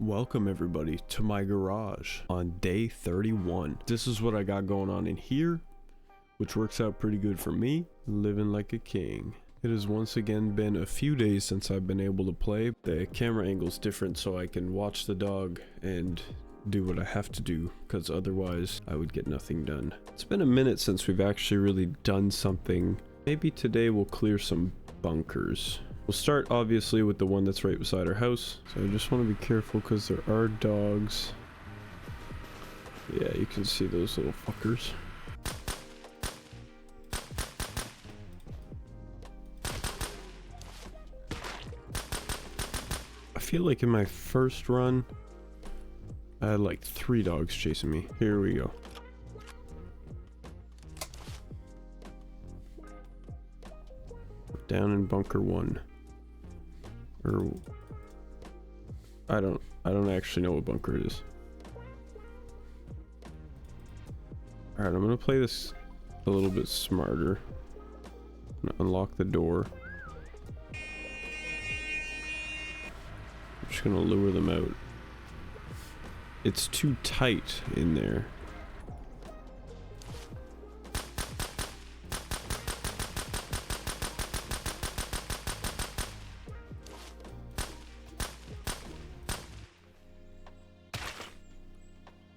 Welcome everybody to my garage on day 31. This is what I got going on in here, which works out pretty good for me, living like a king. It has once again been a few days since I've been able to play. The camera angle's different so I can watch the dog and do what I have to do, because otherwise I would get nothing done. It's been a minute since we've actually really done something. Maybe today we'll clear some bunkers. We'll start obviously with the one that's right beside our house. So I just want to be careful because there are dogs. Yeah, you can see those little fuckers. I feel like in my first run, I had like 3 dogs chasing me. Here we go. Down in bunker 1. Or I don't actually know what bunker it is. Alright, I'm gonna play this a little bit smarter. I'm gonna unlock the door. I'm just gonna lure them out. It's too tight in there.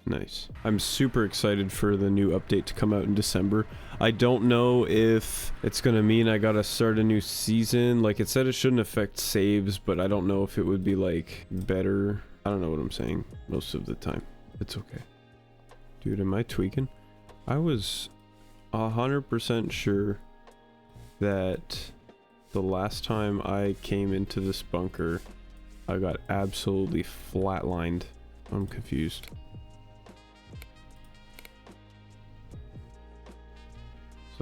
Nice. I'm super excited for the new update to come out in December. I don't know if it's gonna mean I gotta start a new season. Like, it said it shouldn't affect saves, but I don't know if it would be like better. I don't know what I'm saying most of the time. It's okay. Dude, am I tweaking? I was 100% sure that the last time I came into this bunker, I got absolutely flatlined. I'm confused.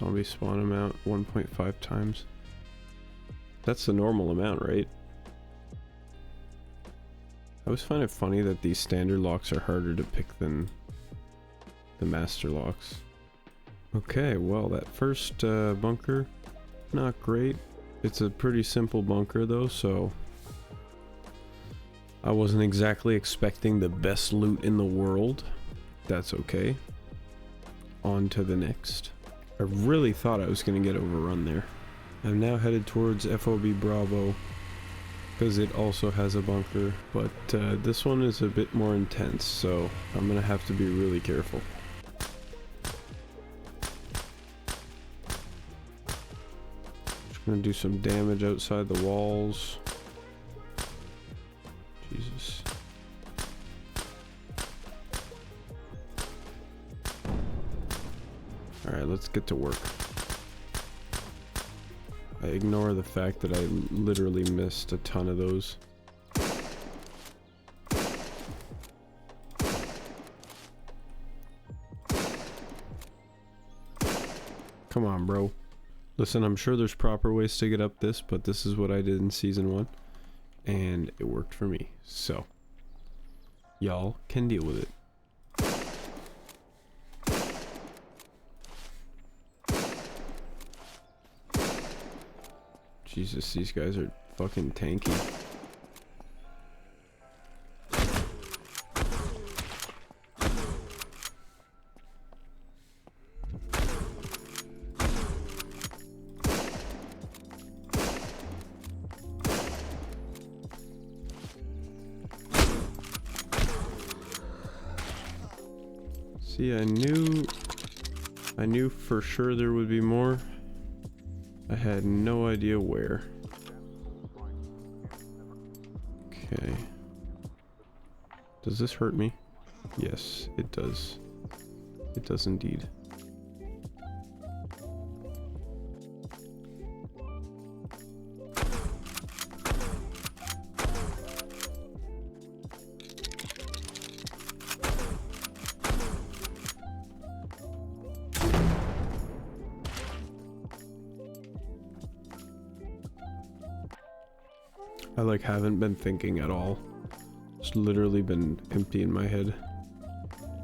Zombie spawn amount 1.5 times. That's the normal amount, right? I always find it funny that these standard locks are harder to pick than the master locks. Okay, well, that first bunker, not great. It's a pretty simple bunker though, so I wasn't exactly expecting the best loot in the world. That's okay. On to the next. I really thought I was going to get overrun there. I'm now headed towards FOB Bravo because it also has a bunker, but this one is a bit more intense, so I'm going to have to be really careful. Just going to do some damage outside the walls. Jesus. Alright, let's get to work. I ignore the fact that I literally missed a ton of those. Come on, bro. Listen, I'm sure there's proper ways to get up this, but this is what I did in season 1. And it worked for me. So, y'all can deal with it. Jesus, these guys are fucking tanky. See, I knew for sure there would be more. I had no idea where. Okay. Does this hurt me? Yes, it does. It does indeed. I like haven't been thinking at all. Just literally been empty in my head.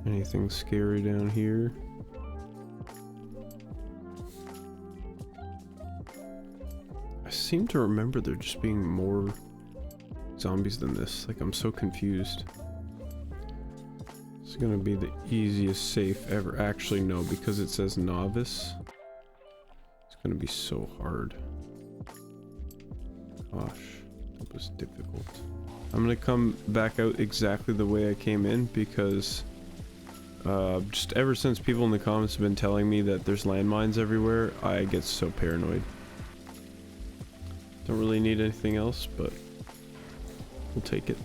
Anything scary down here? I seem to remember there just being more zombies than this. Like, I'm so confused. It's gonna be the easiest safe ever. Actually, no, because it says novice. It's gonna be so hard. Gosh, that was difficult. I'm gonna come back out exactly the way I came in because just ever since people in the comments have been telling me that there's landmines everywhere, I get so paranoid. Don't really need anything else, but we'll take it.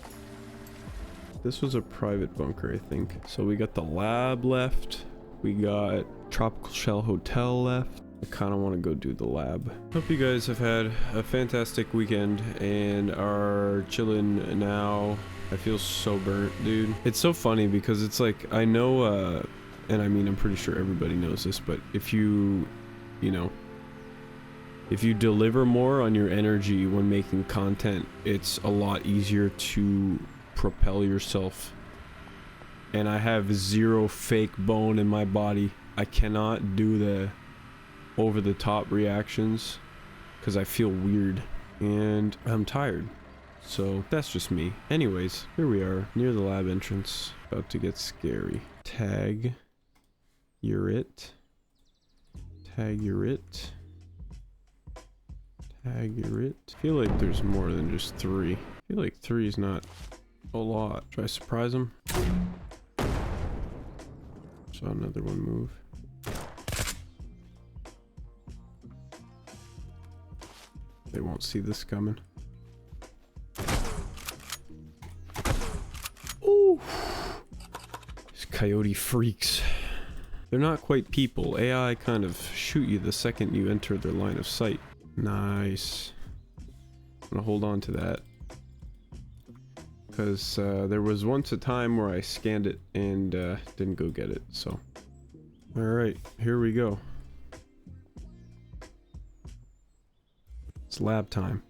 This was a private bunker, I think. So we got the lab left. We got Tropical Shell Hotel left. I kind of want to go do the lab. Hope you guys have had a fantastic weekend and are chilling now. I feel so burnt, dude. It's so funny because it's like, I know, and I mean, I'm pretty sure everybody knows this, but if you know, if you deliver more on your energy when making content, it's a lot easier to propel yourself. And I have zero fake bone in my body. I cannot do the over-the-top reactions because I feel weird and I'm tired. So that's just me. Anyways, here we are near the lab entrance. About to get scary. Tag. You're it. Tag, you're it. Tag, you're it. I feel like there's more than just 3. I feel like 3 is not a lot. Should I surprise him? Saw another one move. They won't see this coming. Ooh! These coyote freaks. They're not quite people. AI kind of shoot you the second you enter their line of sight. Nice. I'm gonna hold on to that. Because there was once a time where I scanned it and didn't go get it, so. Alright, here we go. It's lab time.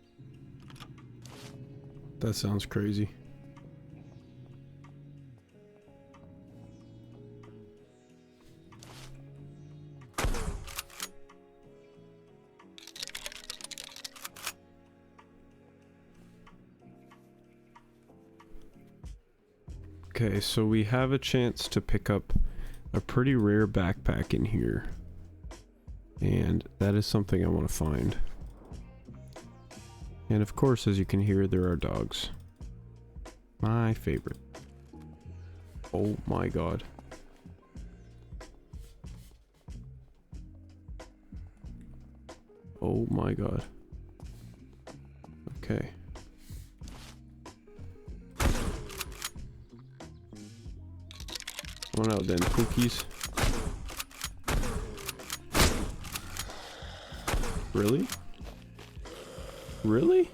That sounds crazy. Okay, so we have a chance to pick up a pretty rare backpack in here. And that is something I want to find. And of course, as you can hear, there are dogs. My favorite. Oh my god. Oh my god. Okay. Come on out then, cookies. Really? Really?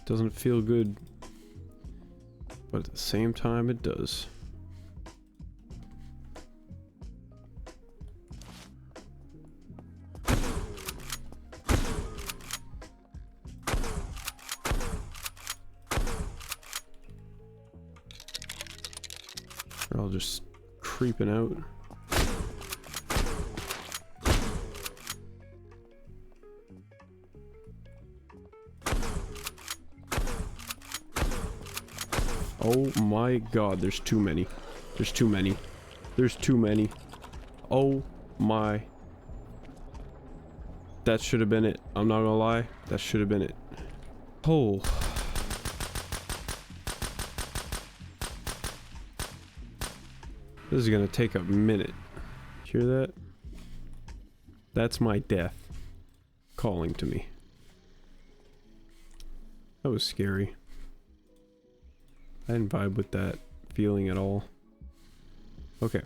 Doesn't feel good, but at the same time it does. They're all just creeping out. Oh my god, there's too many. There's too many. There's too many. Oh my. That should have been it. I'm not gonna lie. That should have been it. Oh. This is gonna take a minute. Hear that? That's my death calling to me. That was scary. I didn't vibe with that feeling at all. Okay,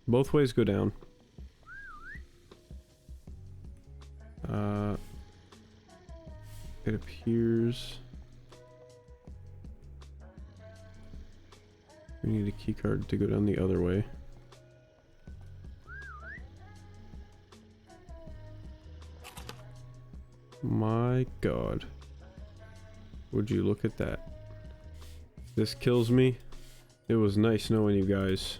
both ways go down. It appears we need a key card to go down the other way. My god. Would you look at that? This kills me. It was nice knowing you guys.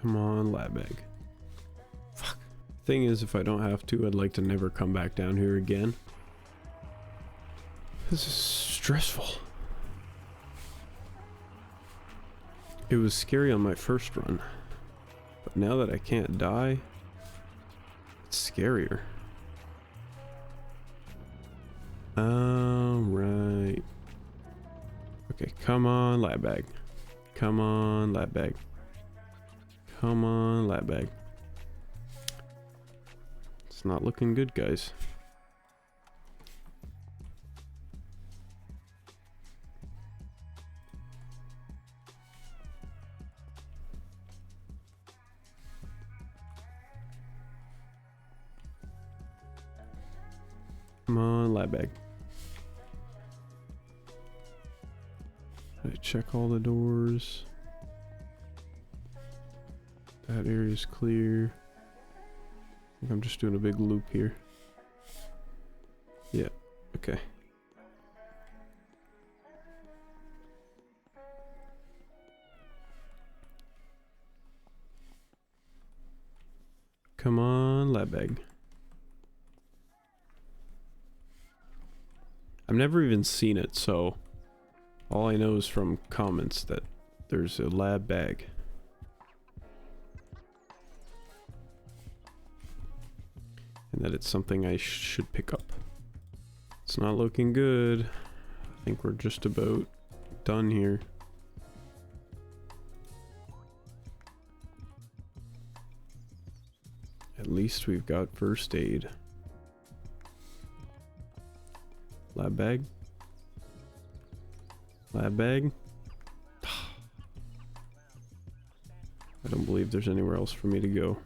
Come on, lab bag. Fuck. Thing is, if I don't have to, I'd like to never come back down here again. This is stressful. It was scary on my first run, but now that I can't die, it's scarier. Alright. Okay, come on, lab bag. Come on, lab bag. Come on, lab bag. It's not looking good, guys. Come on, lab bag. I check all the doors. That area's clear. I think I'm just doing a big loop here. Yeah, okay. Come on, lab bag. I've never even seen it, so all I know is from comments that there's a lab bag. And that it's something I should pick up. It's not looking good. I think we're just about done here. At least we've got first aid. Lab bag. Lab bag. I don't believe there's anywhere else for me to go.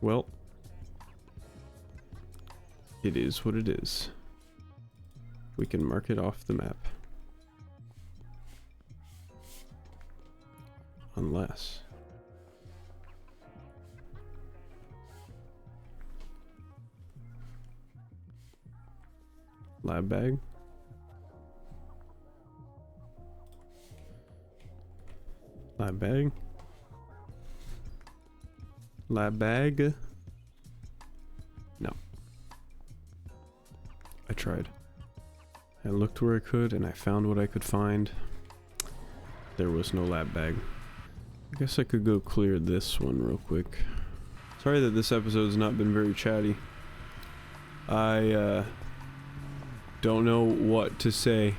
Well, it is what it is. We can mark it off the map. Unless... lab bag. Lab bag. Lab bag. No. I tried. I looked where I could and I found what I could find. There was no lab bag. I guess I could go clear this one real quick. Sorry that this episode's not been very chatty. I don't know what to say.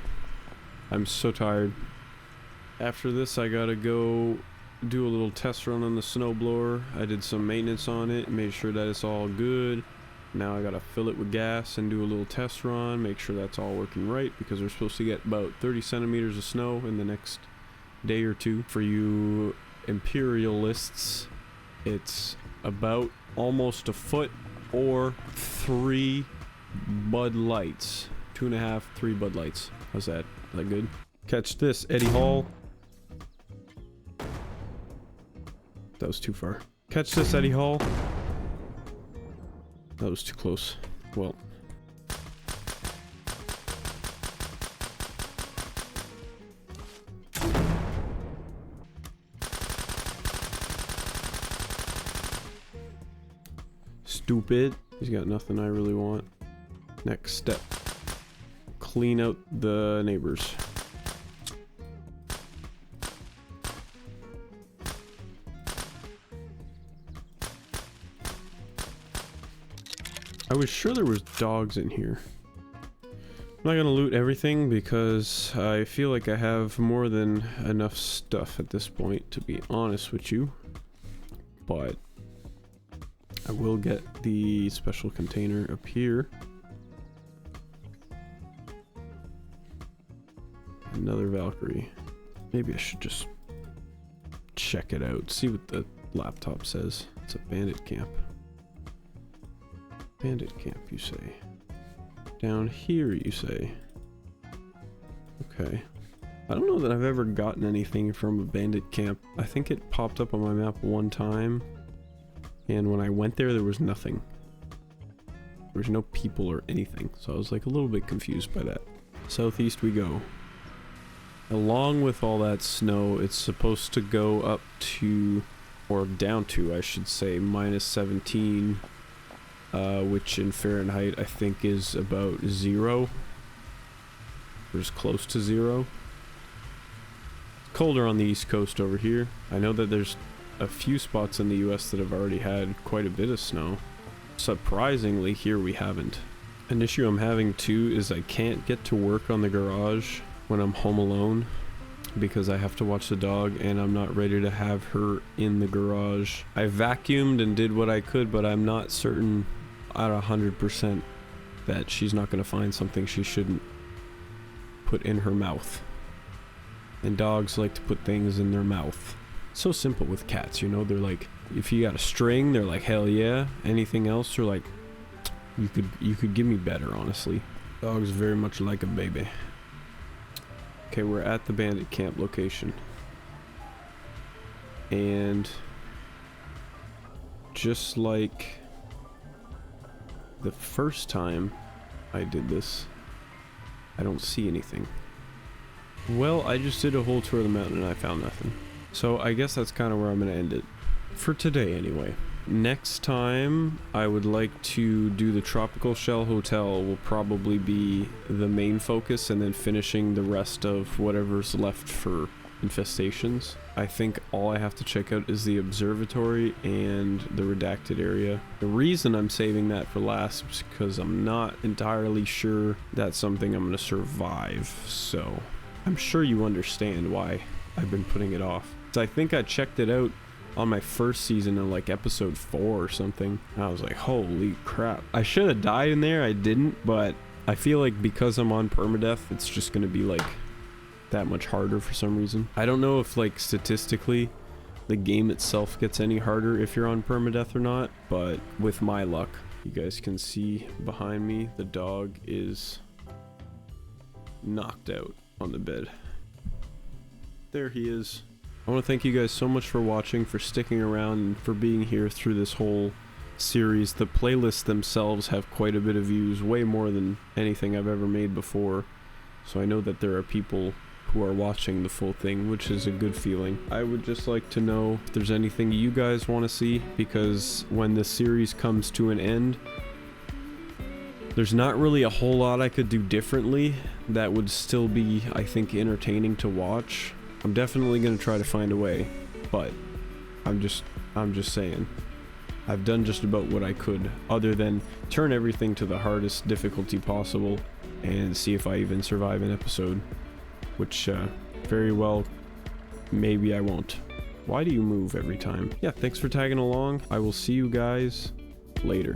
I'm so tired. After this I gotta go do a little test run on the snowblower. I did some maintenance on it, made sure that it's all good. Now I gotta fill it with gas and do a little test run, make sure that's all working right, because we're supposed to get about 30 centimeters of snow in the next day or two. For you imperialists, it's about almost a foot or 3 Bud Lights. 2.5, 3 Bud Lights. How's that? Is that good? Catch this, Eddie Hall. That was too far. Catch this, Eddie Hall. That was too close. Well. Stupid. He's got nothing I really want. Next step. Clean out the neighbors. I was sure there was dogs in here. I'm not gonna loot everything because I feel like I have more than enough stuff at this point, to be honest with you. But I will get the special container up here. Another Valkyrie. Maybe I should just check it out, see what the laptop says. It's a bandit camp. Bandit camp, you say. Down here, you say. Okay. I don't know that I've ever gotten anything from a bandit camp. I think it popped up on my map one time, And when I went there, there was nothing. There was no people or anything. So I was like a little bit confused by that. Southeast we go. Along with all that snow, it's supposed to go up to, or down to, I should say, -17, which in Fahrenheit I think is about 0. Or is close to 0. It's colder on the East Coast over here. I know that there's a few spots in the US that have already had quite a bit of snow. Surprisingly, here we haven't. An issue I'm having too is I can't get to work on the garage when I'm home alone because I have to watch the dog and I'm not ready to have her in the garage. I vacuumed and did what I could, but I'm not certain at 100% that she's not going to find something she shouldn't put in her mouth. And dogs like to put things in their mouth. So simple with cats, you know, they're like, if you got a string, they're like, hell yeah. Anything else, they're like, you could give me better, honestly. Dog's very much like a baby. Okay, we're at the bandit camp location. And just like the first time I did this, I don't see anything. Well, I just did a whole tour of the mountain and I found nothing. So I guess that's kind of where I'm going to end it. For today, anyway. Next time, I would like to do the Tropical Shell Hotel will probably be the main focus, and then finishing the rest of whatever's left for infestations. I think all I have to check out is the observatory and the redacted area. The reason I'm saving that for last is because I'm not entirely sure that's something I'm going to survive, so I'm sure you understand why I've been putting it off. So I think I checked it out on my first season in like episode 4 or something. I was like, holy crap. I should have died in there, I didn't, but I feel like because I'm on permadeath, it's just gonna be like that much harder for some reason. I don't know if like statistically the game itself gets any harder if you're on permadeath or not, but with my luck, you guys can see behind me, the dog is knocked out on the bed. There he is. I want to thank you guys so much for watching, for sticking around, and for being here through this whole series. The playlists themselves have quite a bit of views, way more than anything I've ever made before. So I know that there are people who are watching the full thing, which is a good feeling. I would just like to know if there's anything you guys want to see, because when this series comes to an end, there's not really a whole lot I could do differently that would still be, I think, entertaining to watch. I'm definitely going to try to find a way, but I'm just saying, I've done just about what I could, other than turn everything to the hardest difficulty possible and see if I even survive an episode, which very well, maybe I won't. Why do you move every time? Yeah, thanks for tagging along. I will see you guys later.